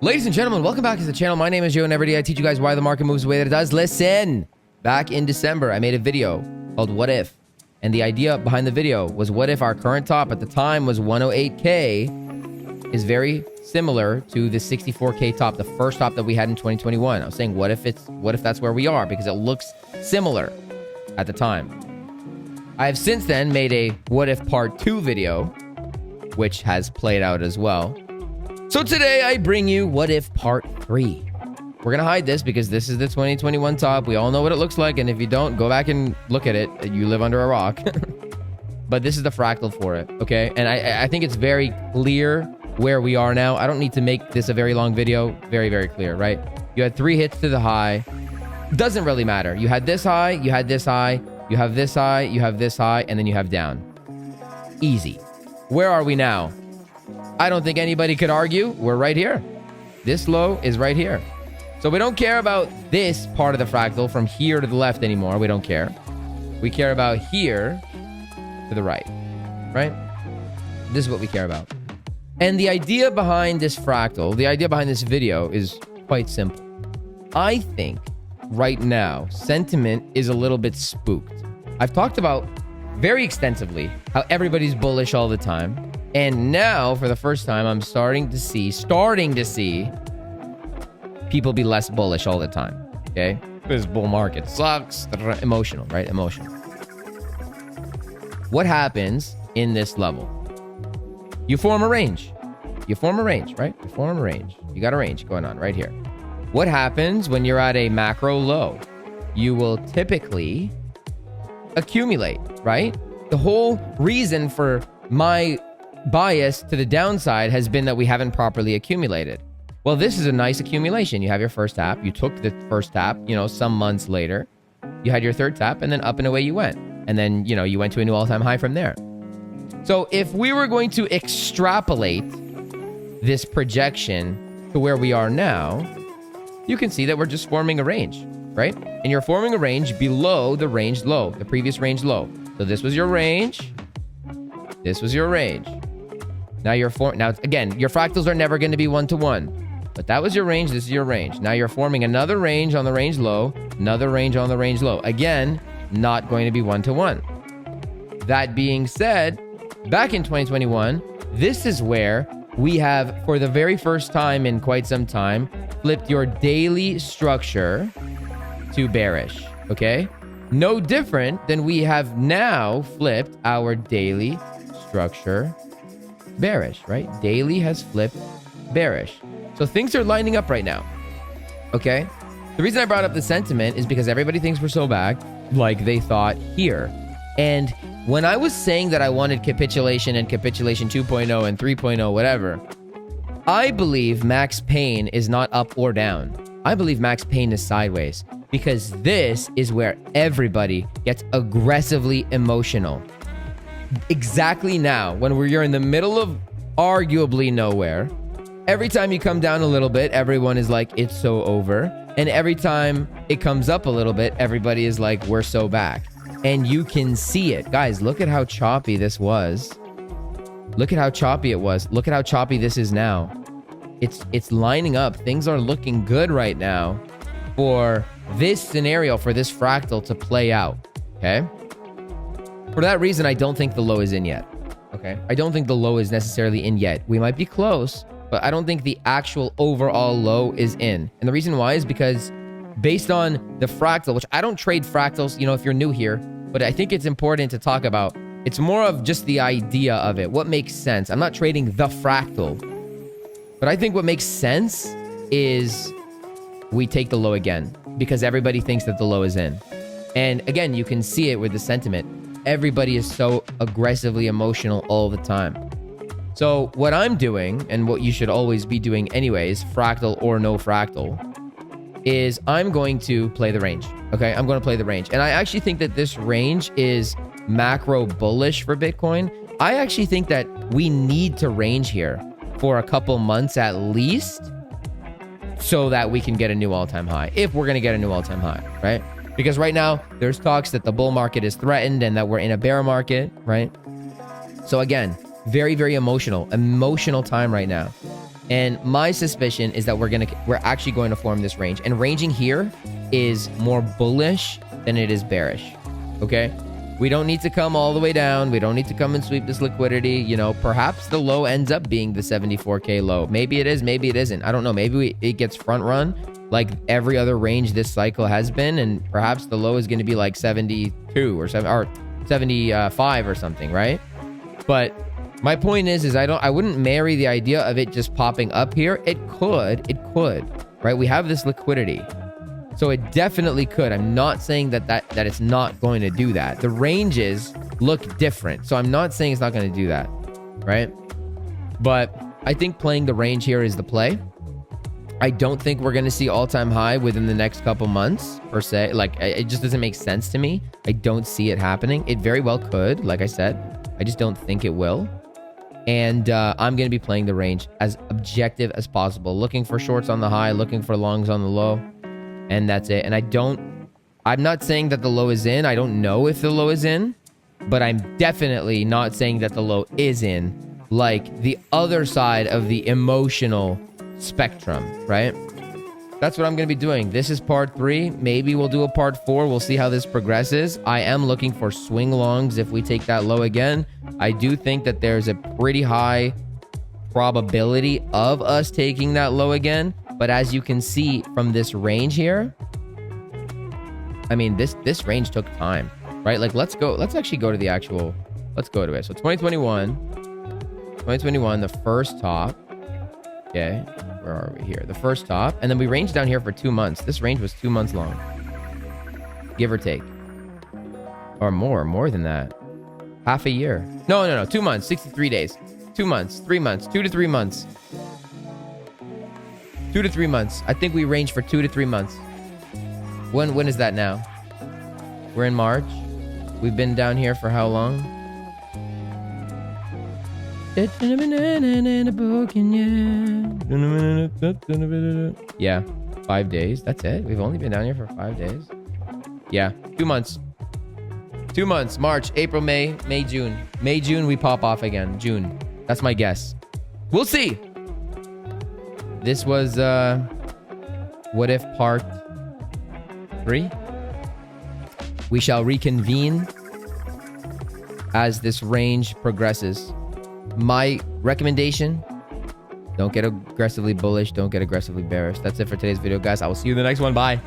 Ladies and gentlemen, welcome back to the channel. My name is Joe, and every day I teach you guys why the market moves the way that it does. Listen, back in December, I made a video called What If? And the idea behind the video was, what if our current top at the time was 108K is very similar to the 64K top, the first top that we had in 2021. I was saying, what if that's where we are? Because it looks similar at the time. I have since then made a What If Part 2 video, which has played out as well. So today I bring you What If Part 3. We're going to hide this because this is the 2021 top. We all know what it looks like. And if you don't, go back and look at it. You live under a rock. But this is the fractal for it, okay? And I think it's very clear where we are now. I don't need to make this a very long video. Very, very clear, right? You had 3 hits to the high. Doesn't really matter. You had this high, you had this high, you have this high, you have this high, and then you have down. Easy. Where are we now? I don't think anybody could argue. We're right here. This low is right here. So we don't care about this part of the fractal from here to the left anymore. We don't care. We care about here to the right, right? This is what we care about. And the idea behind this fractal, the idea behind this video is quite simple. I think right now, sentiment is a little bit spooked. I've talked about very extensively how everybody's bullish all the time. And now, for the first time, I'm starting to see people be less bullish all the time, okay? This bull market sucks. Emotional, right? Emotional. What happens in this level? You form a range. You form a range, right? You form a range. You got a range going on right here. What happens when you're at a macro low? You will typically accumulate, right? The whole reason for my bias to the downside has been that we haven't properly accumulated. Well, this is a nice accumulation. You have your first tap. You took the first tap, some months later. You had your third tap, and then up and away you went. And then, you went to a new all-time high from there. So if we were going to extrapolate this projection to where we are now, you can see that we're just forming a range, right? And you're forming a range below the range low, the previous range low. So this was your range. This was your range. Now again, your fractals are never going to be 1-to-1, but that was your range. This is your range. Now you're forming another range on the range low, another range on the range low. Again, not going to be 1-to-1. That being said, back in 2021, this is where we have, for the very first time in quite some time, flipped your daily structure to bearish, okay? No different than we have now flipped our daily structure bearish, right? Daily has flipped bearish. So things are lining up right now, okay? The reason I brought up the sentiment is because everybody thinks we're so bad, like they thought here. And when I was saying that I wanted capitulation and capitulation 2.0 and 3.0, whatever, I believe max pain is not up or down. I believe max pain is sideways, because this is where everybody gets aggressively emotional. Exactly now, when you're in the middle of arguably nowhere, every time you come down a little bit, everyone is like, it's so over. And every time it comes up a little bit, everybody is like, we're so back. And you can see it. Guys, look at how choppy this was. Look at how choppy it was. Look at how choppy this is now. It's lining up. Things are looking good right now for this scenario, for this fractal to play out, okay? For that reason, I don't think the low is in yet, okay? I don't think the low is necessarily in yet. We might be close, but I don't think the actual overall low is in. And the reason why is because based on the fractal, which I don't trade fractals, if you're new here, but I think it's important to talk about. It's more of just the idea of it. What makes sense? I'm not trading the fractal, but I think what makes sense is we take the low again because everybody thinks that the low is in. And again, you can see it with the sentiment. Everybody is so aggressively emotional all the time. So what I'm doing, and what you should always be doing anyways, fractal or no fractal, is I'm going to play the range. Okay, I'm going to play the range. And I actually think that this range is macro bullish for Bitcoin. I actually think that we need to range here for a couple months at least so that we can get a new all-time high, if we're going to get a new all-time high, right? Because right now, there's talks that the bull market is threatened and that we're in a bear market, right? So again, very, very emotional time right now. And my suspicion is that we're actually going to form this range. And ranging here is more bullish than it is bearish. Okay? We don't need to come all the way down. We don't need to come and sweep this liquidity. You know, perhaps the low ends up being the 74K low. Maybe it is, maybe it isn't. I don't know. Maybe it gets front run like every other range this cycle has been, and perhaps the low is going to be like 72 or 75 or something, right? But my point is I wouldn't marry the idea of it just popping up here. It could, right? We have this liquidity. So it definitely could. I'm not saying that it's not going to do that. The ranges look different. So I'm not saying it's not going to do that, right? But I think playing the range here is the play. I don't think we're going to see all-time high within the next couple months, per se. Like, it just doesn't make sense to me. I don't see it happening. It very well could, like I said. I just don't think it will. And I'm going to be playing the range as objective as possible. Looking for shorts on the high, looking for longs on the low. And that's it. And I'm not saying that the low is in. I don't know if the low is in. But I'm definitely not saying that the low is in. Like the other side of the emotional spectrum, right? That's what I'm going to be doing. This is part 3. Maybe we'll do a part 4. We'll see how this progresses. I am looking for swing longs if we take that low again. I do think that there's a pretty high probability of us taking that low again. But as you can see from this range here, I mean, this range took time, right? Like, let's actually go to the actual, let's go to it. So 2021, the first top. Okay, where are we here? The first top. And then we ranged down here for 2 months. This range was 2 months long, give or take. Or more than that. Half a year. No, 2 months, 63 days. 2 months, 3 months, 2 to 3 months. 2 to 3 months. I think we ranged for 2 to 3 months. When is that now? We're in March. We've been down here for how long? Yeah, 5 days. That's it. We've only been down here for 5 days. Yeah, 2 months. 2 months. March, April, May, June. May, June, we pop off again. June. That's my guess. We'll see. This was what if part 3. We shall reconvene as this range progresses. My recommendation, don't get aggressively bullish, don't get aggressively bearish. That's it for today's video, guys. I will see you in the next one. Bye.